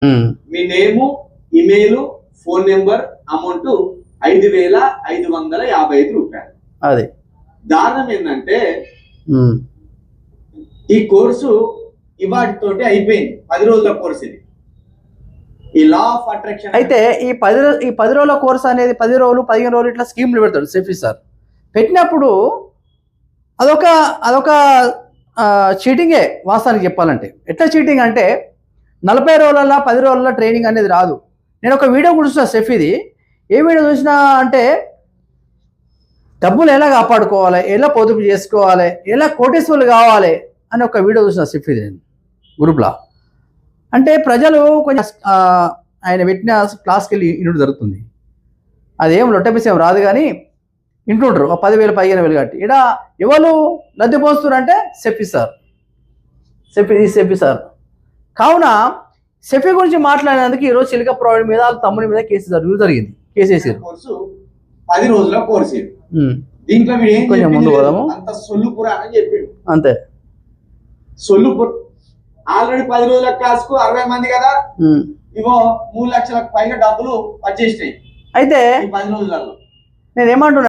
మీ నేము, email, phone number, amount 5,555 రూపాయలు. అది దారుణం ఏంటంటే ఈ కోర్సు ఇవాటితోటి అయిపోయింది. 10 రోజుల కోర్సు ఇది. ఈ లా ఆఫ్ అట్రాక్షన్ అయితే ఈ 10 రోజుల కోర్సు అనేది 10 రోజులు 15 రోజులు ఇట్లా స్కీమ్లు పెడతాడు సెఫీ సార్. పెట్టినప్పుడు అదొక చీటింగే వాస్తవానికి చెప్పాలంటే. ఎట్లా చీటింగ్ అంటే 40 రోజుల 10 రోజుల ట్రైనింగ్ అనేది రాదు. నేను ఒక వీడియో కూడా చూసిన సెఫీది. ఏ వీడియో చూసినా అంటే డబ్బులు ఎలా కాపాడుకోవాలి, ఎలా పొదుపు చేసుకోవాలి, ఎలా కోటీశ్వరులు కావాలి అని ఒక వీడియో చూసిన సెఫీది నేను గ్రూప్లో. అంటే ప్రజలు కొంచెం ఆయన పెట్టిన క్లాస్కి వెళ్ళి ఇన్నుడు జరుగుతుంది. అదేం లొట్టపిసేం రాదు కానీ ఇంటుంటారు 10,000 15,000 కట్టి. ఇక్కడ ఎవరు లబ్ధిపోస్తున్నారంటే సెఫీ సార్. కావున సెఫీ గురించి మాట్లాడినందుకు ఈరోజు చిలక ప్రావిడ్ మీద వాళ్ళ తమ్ముని మీద కేసు జరిగింది. కేసు వేసారు. 10 రోజుల కోర్సు. దీంట్లో కొంచెం ముందు పోదాము. అంత సొల్లుపురా అని చెప్పిండు. అంతే సొల్లుపుర. ఆల్రెడీ 10 రోజుల క్లాస్కు 60 మంది కదా, ఇవో 3 లక్షలకు పైగా డబ్బులు వచ్చేసినాయి అయితే 10 రోజులలో. నేనేమంటున్నా